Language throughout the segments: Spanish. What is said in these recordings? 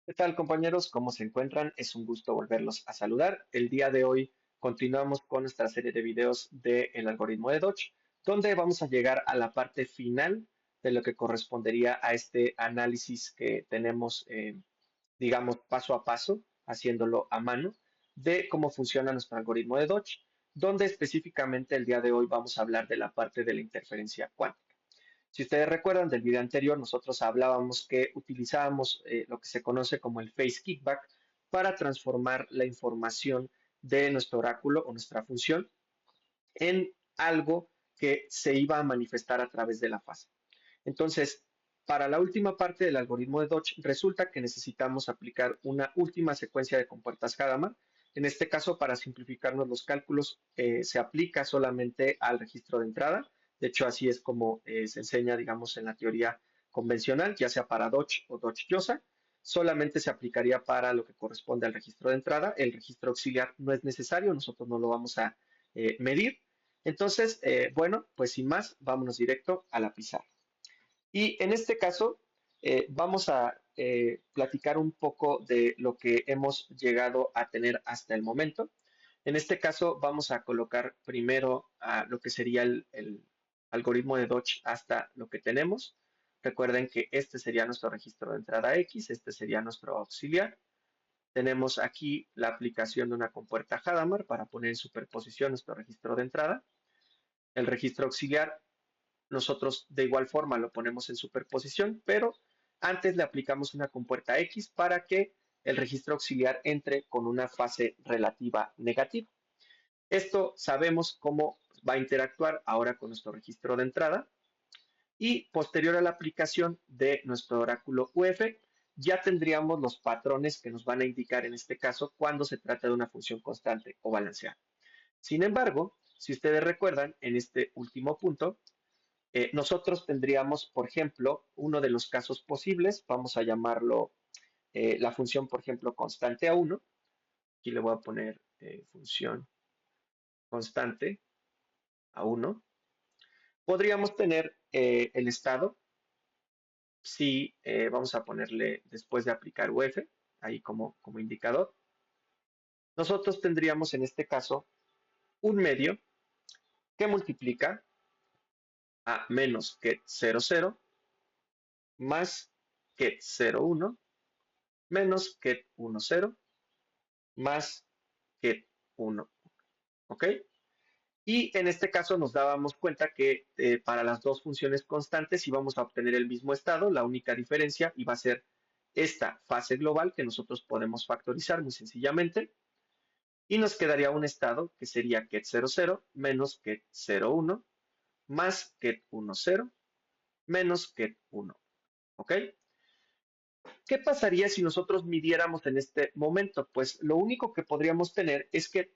¿Qué tal, compañeros? ¿Cómo se encuentran? Es un gusto volverlos a saludar. El día de hoy continuamos con nuestra serie de videos del algoritmo de Dodge, donde vamos a llegar a la parte final de lo que correspondería a este análisis que tenemos, digamos, paso a paso, haciéndolo a mano, de cómo funciona nuestro algoritmo de Dodge, donde específicamente el día de hoy vamos a hablar de la parte de la interferencia cuántica. Si ustedes recuerdan del video anterior, nosotros hablábamos que utilizábamos lo que se conoce como el phase kickback para transformar la información de nuestro oráculo o nuestra función en algo que se iba a manifestar a través de la fase. Entonces, para la última parte del algoritmo de Dodge, resulta que necesitamos aplicar una última secuencia de compuertas Hadamard. En este caso, para simplificarnos los cálculos, se aplica solamente al registro de entrada. De hecho, así es como se enseña, digamos, en la teoría convencional, ya sea para Dodge o Dodge-Yosa. Solamente se aplicaría para lo que corresponde al registro de entrada. El registro auxiliar no es necesario, nosotros no lo vamos a medir. Entonces, bueno, pues sin más, vámonos directo a la pizarra. Y en este caso, vamos a platicar un poco de lo que hemos llegado a tener hasta el momento. En este caso, vamos a colocar primero a lo que sería el algoritmo de Dodge hasta lo que tenemos. Recuerden que este sería nuestro registro de entrada X, este sería nuestro auxiliar. Tenemos aquí la aplicación de una compuerta Hadamard para poner en superposición nuestro registro de entrada. El registro auxiliar nosotros de igual forma lo ponemos en superposición, pero antes le aplicamos una compuerta X para que el registro auxiliar entre con una fase relativa negativa. Esto sabemos cómo va a interactuar ahora con nuestro registro de entrada y posterior a la aplicación de nuestro oráculo UF ya tendríamos los patrones que nos van a indicar en este caso cuando se trata de una función constante o balanceada. Sin embargo, si ustedes recuerdan, en este último punto, nosotros tendríamos, por ejemplo, uno de los casos posibles, vamos a llamarlo la función, por ejemplo, constante A1. Aquí le voy a poner función constante A1. Podríamos tener el estado, si vamos a ponerle después de aplicar UF, ahí como indicador. Nosotros tendríamos en este caso un medio que multiplica a menos que 0,0 más que 0,1 menos que 1,0 más que 1, ¿ok? Y en este caso nos dábamos cuenta que para las dos funciones constantes íbamos a obtener el mismo estado, la única diferencia iba a ser esta fase global que nosotros podemos factorizar muy sencillamente y nos quedaría un estado que sería ket 00 menos ket 01 más ket 10 menos ket 1, ¿ok? ¿Qué pasaría si nosotros midiéramos en este momento? Pues lo único que podríamos tener es que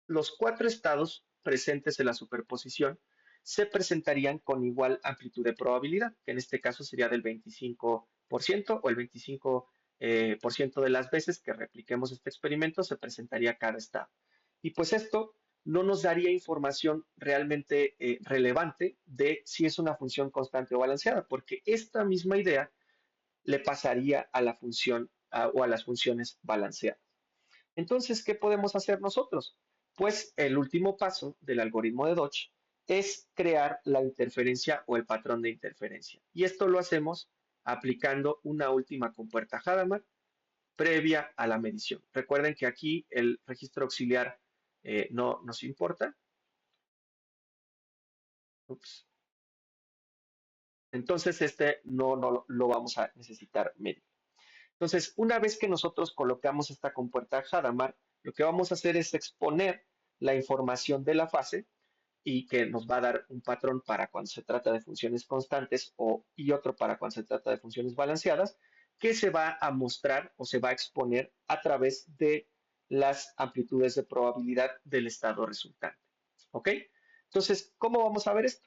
los cuatro estados presentes en la superposición se presentarían con igual amplitud de probabilidad, que en este caso sería del 25% o el 25% de las veces que repliquemos este experimento se presentaría cada estado. Y pues esto no nos daría información realmente relevante de si es una función constante o balanceada, porque esta misma idea le pasaría a la función o a las funciones balanceadas. Entonces, ¿qué podemos hacer nosotros? Pues el último paso del algoritmo de Dodge es crear la interferencia o el patrón de interferencia. Y esto lo hacemos aplicando una última compuerta Hadamard previa a la medición. Recuerden que aquí el registro auxiliar no nos importa. Ups. Entonces, este no lo vamos a necesitar medir. Entonces, una vez que nosotros colocamos esta compuerta Hadamard, lo que vamos a hacer es exponer la información de la fase y que nos va a dar un patrón para cuando se trata de funciones constantes y otro para cuando se trata de funciones balanceadas, que se va a mostrar o se va a exponer a través de las amplitudes de probabilidad del estado resultante. ¿Ok? Entonces, ¿cómo vamos a ver esto?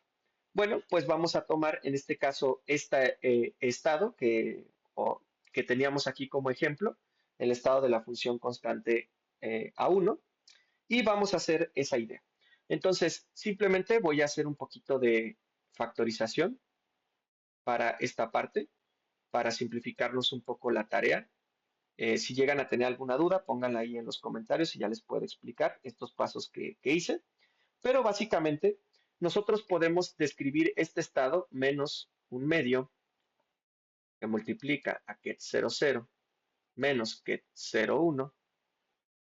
Bueno, pues vamos a tomar en este caso este estado que teníamos aquí como ejemplo, el estado de la función constante A1, y vamos a hacer esa idea. Entonces, simplemente voy a hacer un poquito de factorización para esta parte, para simplificarnos un poco la tarea. Si llegan a tener alguna duda, pónganla ahí en los comentarios y ya les puedo explicar estos pasos que hice. Pero básicamente, nosotros podemos describir este estado menos un medio que multiplica a ket 0,0 menos ket 0,1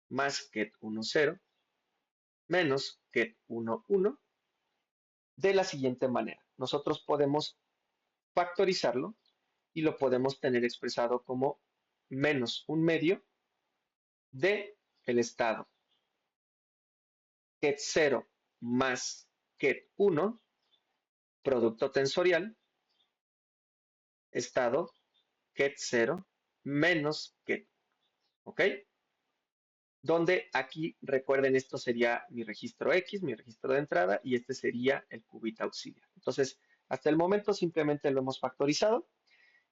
más ket 1,0 menos ket 1,1 de la siguiente manera. Nosotros podemos factorizarlo y lo podemos tener expresado como menos un medio de el estado ket 0 más ket 1, producto tensorial, estado ket 0 menos ket 1, ¿ok? Donde aquí, recuerden, esto sería mi registro X, mi registro de entrada, y este sería el qubit auxiliar. Entonces, hasta el momento simplemente lo hemos factorizado.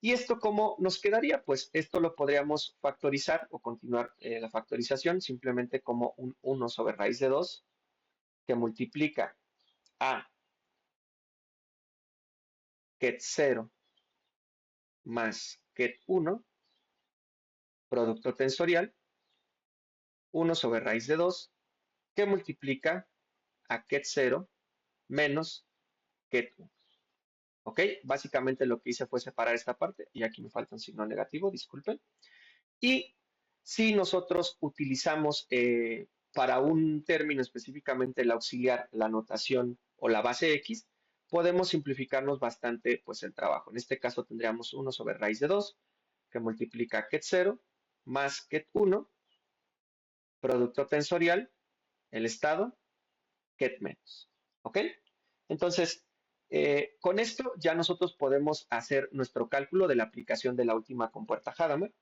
¿Y esto cómo nos quedaría? Pues esto lo podríamos factorizar o continuar la factorización simplemente como un 1 sobre raíz de 2 que multiplica a ket 0 más ket 1, producto tensorial, 1 sobre raíz de 2 que multiplica a ket 0 menos ket 1. ¿Ok? Básicamente lo que hice fue separar esta parte y aquí me falta un signo negativo, disculpen. Y si nosotros utilizamos para un término específicamente el auxiliar, la notación o la base X, podemos simplificarnos bastante pues el trabajo. En este caso tendríamos 1 sobre raíz de 2 que multiplica ket 0 más ket 1, producto tensorial, el estado, ket menos. ¿Ok? Entonces, con esto ya nosotros podemos hacer nuestro cálculo de la aplicación de la última compuerta Hadamard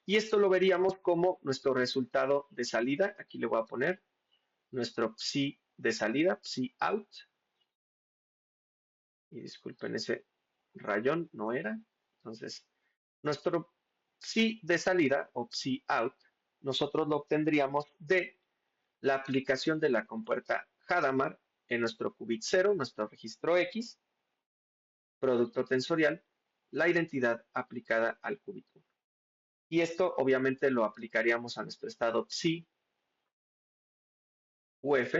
y esto lo veríamos como nuestro resultado de salida. Aquí le voy a poner nuestro psi de salida, psi out. Y disculpen, ese rayón no era. Entonces, nuestro psi de salida o psi out, nosotros lo obtendríamos de la aplicación de la compuerta Hadamard en nuestro qubit 0, nuestro registro X, producto tensorial, la identidad aplicada al qubit 1. Y esto obviamente lo aplicaríamos a nuestro estado psi UF.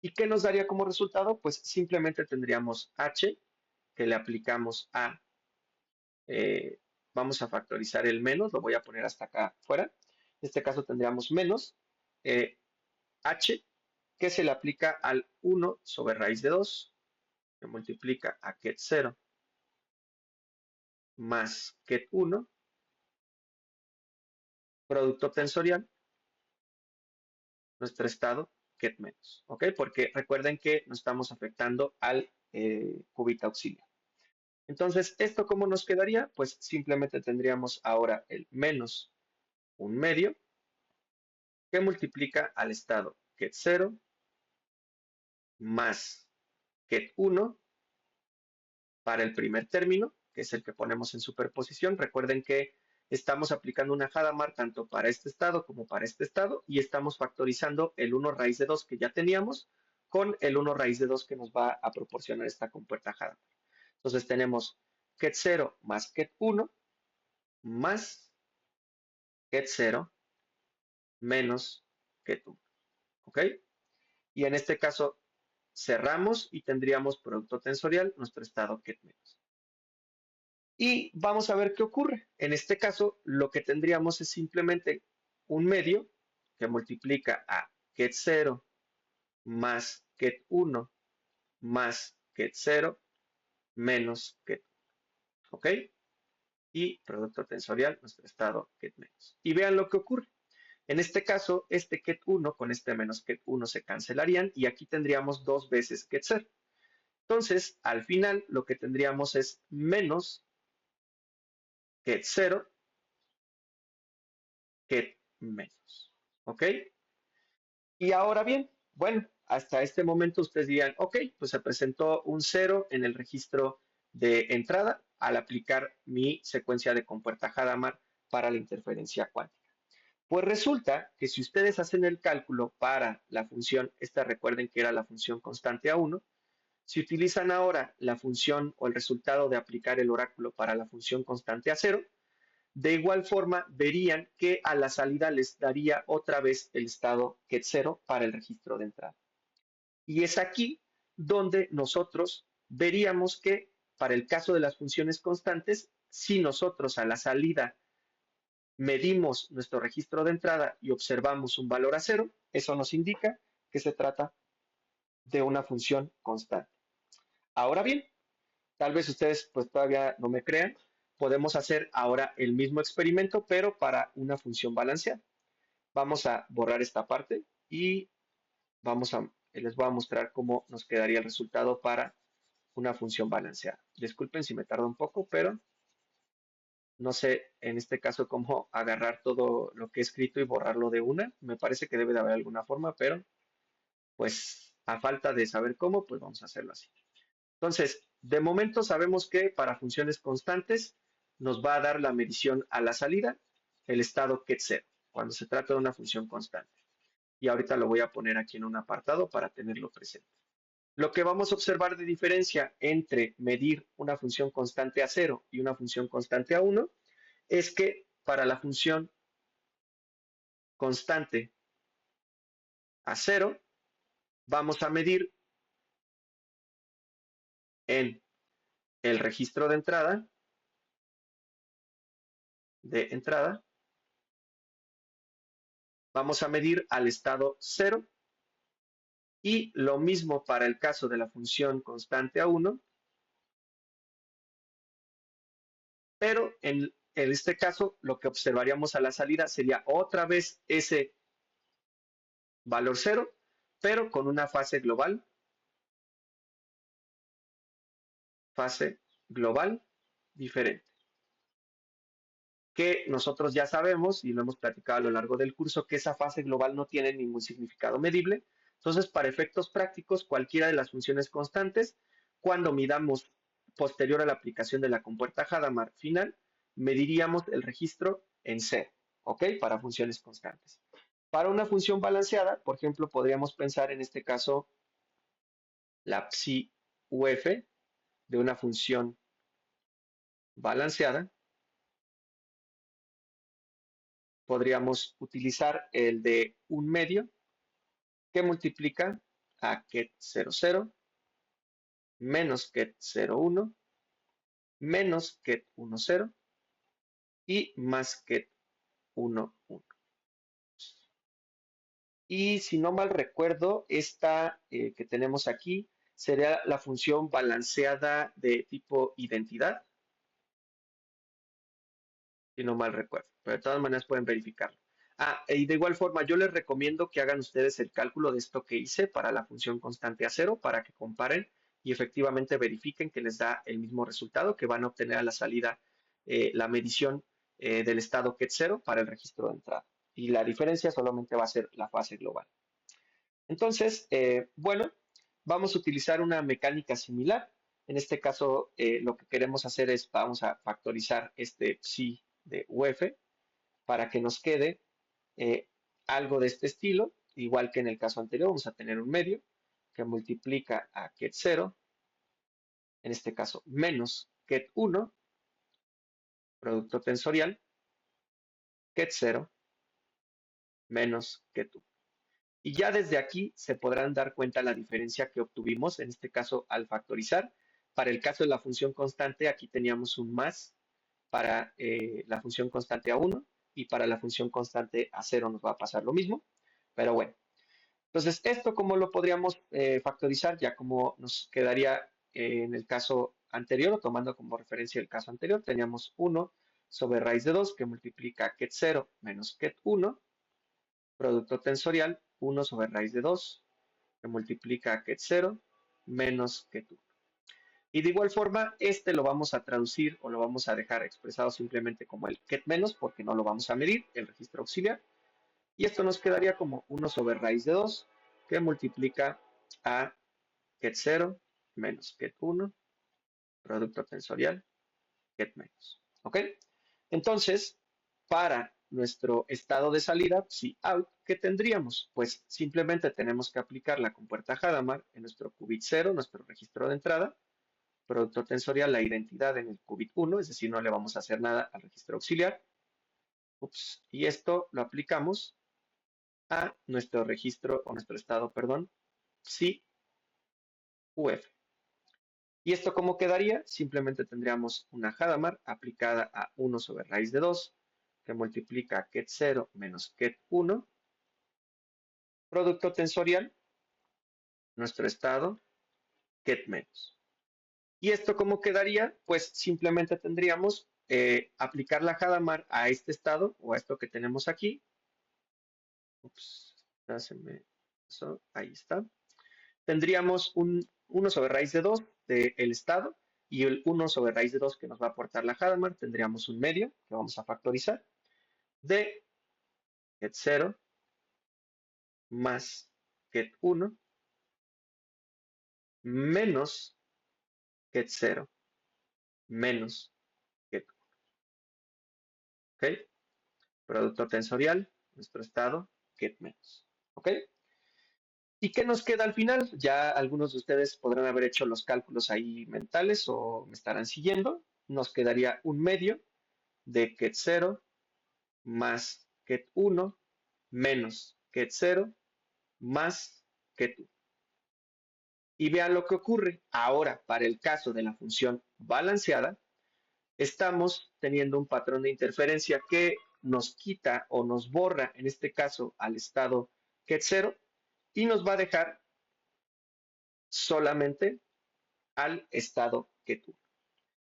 ¿Y qué nos daría como resultado? Pues simplemente tendríamos H, que le aplicamos a, eh, vamos a factorizar el menos, lo voy a poner hasta acá fuera. En este caso tendríamos menos H, que se le aplica al 1 sobre raíz de 2, que multiplica a ket 0 más ket 1, producto tensorial, nuestro estado ket menos, ¿ok? Porque recuerden que no estamos afectando al qubit auxiliar. Entonces, ¿esto cómo nos quedaría? Pues simplemente tendríamos ahora el menos un medio que multiplica al estado ket 0 más ket 1 para el primer término, que es el que ponemos en superposición. Recuerden que estamos aplicando una Hadamard tanto para este estado como para este estado y estamos factorizando el 1 raíz de 2 que ya teníamos con el 1 raíz de 2 que nos va a proporcionar esta compuerta Hadamard. Entonces tenemos ket 0 más ket 1 más ket 0 menos ket 1. ¿Ok? Y en este caso cerramos y tendríamos producto tensorial, nuestro estado ket menos. Y vamos a ver qué ocurre. En este caso, lo que tendríamos es simplemente un medio que multiplica a ket 0 más ket 1 más ket 0 menos ket 1. ¿Ok? Y producto tensorial, nuestro estado ket menos. Y vean lo que ocurre. En este caso, este ket 1 con este menos ket 1 se cancelarían y aquí tendríamos dos veces ket 0. Entonces, al final, lo que tendríamos es menos ket 0 ket menos. ¿Ok? Y ahora bien, bueno, hasta este momento ustedes dirían, ok, pues se presentó un 0 en el registro de entrada al aplicar mi secuencia de compuerta Hadamard para la interferencia cuántica. Pues resulta que si ustedes hacen el cálculo para la función, esta recuerden que era la función constante A1, si utilizan ahora la función o el resultado de aplicar el oráculo para la función constante A0, De igual forma, verían que a la salida les daría otra vez el estado get0 para el registro de entrada. Y es aquí donde nosotros veríamos que para el caso de las funciones constantes, si nosotros a la salida medimos nuestro registro de entrada y observamos un valor a cero, eso nos indica que se trata de una función constante. Ahora bien, tal vez ustedes pues todavía no me crean, podemos hacer ahora el mismo experimento, pero para una función balanceada. Vamos a borrar esta parte y les voy a mostrar cómo nos quedaría el resultado para una función balanceada. Disculpen si me tarda un poco, pero no sé en este caso cómo agarrar todo lo que he escrito y borrarlo de una. Me parece que debe de haber alguna forma, pero pues a falta de saber cómo, pues vamos a hacerlo así. Entonces, de momento sabemos que para funciones constantes nos va a dar la medición a la salida, el estado get0, cuando se trata de una función constante. Y ahorita lo voy a poner aquí en un apartado para tenerlo presente. Lo que vamos a observar de diferencia entre medir una función constante a 0 y una función constante a 1 es que para la función constante a 0 vamos a medir en el registro de entrada, vamos a medir al estado 0 y lo mismo para el caso de la función constante a 1, pero en este caso lo que observaríamos a la salida sería otra vez ese valor 0, pero con una fase global diferente, que nosotros ya sabemos y lo hemos platicado a lo largo del curso que esa fase global no tiene ningún significado medible. Entonces, para efectos prácticos, cualquiera de las funciones constantes, cuando midamos posterior a la aplicación de la compuerta Hadamard final, mediríamos el registro en C, ¿ok? Para funciones constantes. Para una función balanceada, por ejemplo, podríamos pensar en este caso la psi UF de una función balanceada. Podríamos utilizar el de un medio que multiplica a ket00 menos ket01 menos ket10 y más ket11. Y si no mal recuerdo, esta que tenemos aquí sería la función balanceada de tipo identidad, si no mal recuerdo, pero de todas maneras pueden verificarlo. Y de igual forma, yo les recomiendo que hagan ustedes el cálculo de esto que hice para la función constante a cero, para que comparen y efectivamente verifiquen que les da el mismo resultado, que van a obtener a la salida la medición del estado ket0 para el registro de entrada. Y la diferencia solamente va a ser la fase global. Entonces, bueno, vamos a utilizar una mecánica similar. En este caso, lo que queremos hacer es, vamos a factorizar este psi de UF para que nos quede algo de este estilo, igual que en el caso anterior, vamos a tener un medio que multiplica a ket0, en este caso menos ket1, producto tensorial, ket0 menos ket1. Y ya desde aquí se podrán dar cuenta la diferencia que obtuvimos, en este caso al factorizar. Para el caso de la función constante, aquí teníamos un más para la función constante a 1 y para la función constante a 0 nos va a pasar lo mismo. Pero bueno, entonces esto cómo lo podríamos factorizar, ya como nos quedaría en el caso anterior, o tomando como referencia el caso anterior, teníamos 1 sobre raíz de 2 que multiplica ket0 menos ket1, producto tensorial 1 sobre raíz de 2 que multiplica ket0 menos ket1. Y de igual forma, este lo vamos a traducir o lo vamos a dejar expresado simplemente como el ket menos porque no lo vamos a medir, el registro auxiliar. Y esto nos quedaría como 1 sobre raíz de 2 que multiplica a ket0 menos ket1, producto tensorial, ket menos. ¿Ok? Entonces, para nuestro estado de salida, si out, ¿qué tendríamos? Pues simplemente tenemos que aplicar la compuerta Hadamard en nuestro qubit 0, nuestro registro de entrada, producto tensorial, la identidad en el qubit 1, es decir, no le vamos a hacer nada al registro auxiliar. Ups, y esto lo aplicamos a nuestro registro o nuestro estado, perdón, psi UF. ¿Y esto cómo quedaría? Simplemente tendríamos una Hadamard aplicada a 1 sobre raíz de 2 que multiplica ket 0 menos ket 1, producto tensorial, nuestro estado, ket menos. ¿Y esto cómo quedaría? Pues simplemente tendríamos aplicar la Hadamard a este estado o a esto que tenemos aquí. Ups, ya se me pasó, ahí está. Tendríamos un 1 sobre raíz de 2 del estado y el 1 sobre raíz de 2 que nos va a aportar la Hadamard. Tendríamos un medio que vamos a factorizar de ket 0 más ket 1 menos ket 0 menos ket 1. ¿Ok? Producto tensorial, nuestro estado, ket menos. ¿Ok? ¿Y qué nos queda al final? Ya algunos de ustedes podrán haber hecho los cálculos ahí mentales o me estarán siguiendo. Nos quedaría un medio de ket 0 más ket 1 menos ket 0 más ket 1. Y vean lo que ocurre. Ahora, para el caso de la función balanceada, estamos teniendo un patrón de interferencia que nos quita o nos borra, en este caso, al estado ket 0 y nos va a dejar solamente al estado ket 1.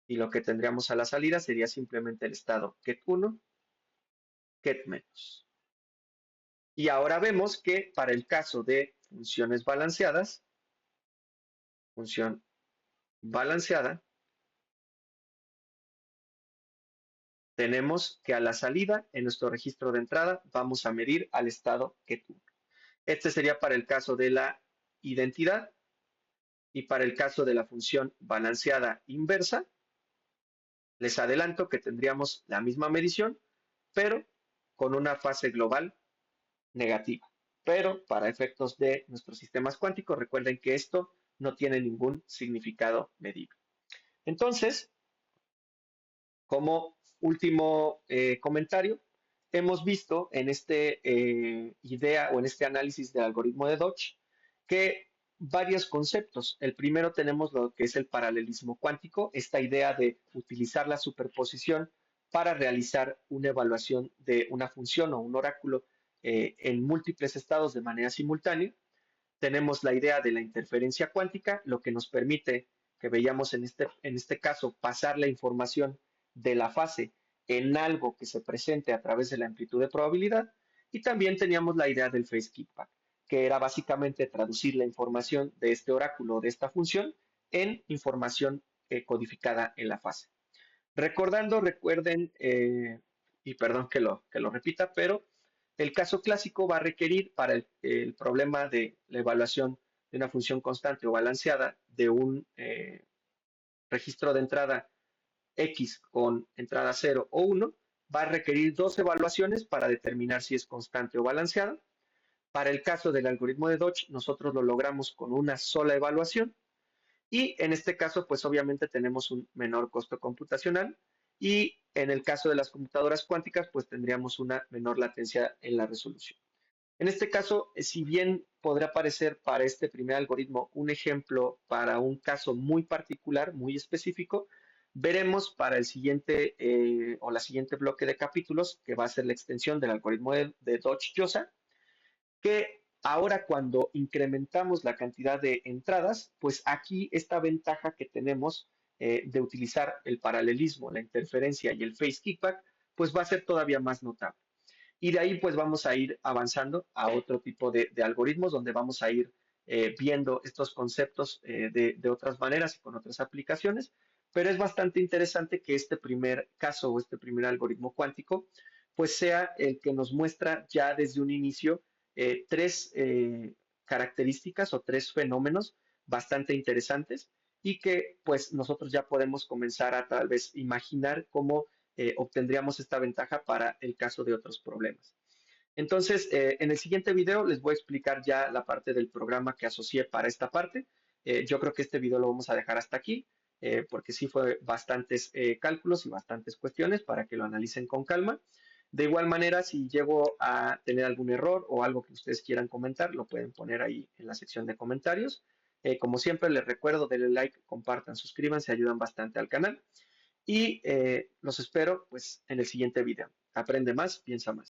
Y lo que tendríamos a la salida sería simplemente el estado ket 1, ket menos. Y ahora vemos que para el caso de funciones balanceadas, función balanceada, tenemos que a la salida, en nuestro registro de entrada, vamos a medir al estado ket 1. Este sería para el caso de la identidad y para el caso de la función balanceada inversa, les adelanto que tendríamos la misma medición, pero con una fase global negativa. Pero para efectos de nuestros sistemas cuánticos, recuerden que esto no tiene ningún significado medible. Entonces, como último comentario, hemos visto en este idea o en este análisis del algoritmo de Dodge que varios conceptos. El primero tenemos lo que es el paralelismo cuántico, esta idea de utilizar la superposición para realizar una evaluación de una función o un oráculo en múltiples estados de manera simultánea. Tenemos la idea de la interferencia cuántica, lo que nos permite, que veíamos en este caso, pasar la información de la fase en algo que se presente a través de la amplitud de probabilidad. Y también teníamos la idea del phase kickback, que era básicamente traducir la información de este oráculo, de esta función, en información codificada en la fase. Recordando, recuerden, y perdón que lo repita, pero el caso clásico va a requerir para el problema de la evaluación de una función constante o balanceada de un registro de entrada X con entrada 0 o 1, va a requerir dos evaluaciones para determinar si es constante o balanceada. Para el caso del algoritmo de Dodge, nosotros lo logramos con una sola evaluación y en este caso, pues obviamente tenemos un menor costo computacional y en el caso de las computadoras cuánticas, pues tendríamos una menor latencia en la resolución. En este caso, si bien podrá parecer para este primer algoritmo un ejemplo para un caso muy particular, muy específico, veremos para el siguiente o la siguiente bloque de capítulos, que va a ser la extensión del algoritmo de Dodge-Josa, que ahora cuando incrementamos la cantidad de entradas, pues aquí esta ventaja que tenemos de utilizar el paralelismo, la interferencia y el phase kickback, pues va a ser todavía más notable. Y de ahí pues vamos a ir avanzando a otro tipo de algoritmos donde vamos a ir viendo estos conceptos de otras maneras y con otras aplicaciones, pero es bastante interesante que este primer caso o este primer algoritmo cuántico pues sea el que nos muestra ya desde un inicio tres características o tres fenómenos bastante interesantes y que pues nosotros ya podemos comenzar a tal vez imaginar cómo obtendríamos esta ventaja para el caso de otros problemas. Entonces, en el siguiente video les voy a explicar ya la parte del programa que asocié para esta parte. Yo creo que este video lo vamos a dejar hasta aquí. porque sí fue bastantes cálculos y bastantes cuestiones para que lo analicen con calma. De igual manera, si llego a tener algún error o algo que ustedes quieran comentar, lo pueden poner ahí en la sección de comentarios. Como siempre, les recuerdo, denle like, compartan, suscríbanse, ayudan bastante al canal. Y los espero pues en el siguiente video. Aprende más, piensa más.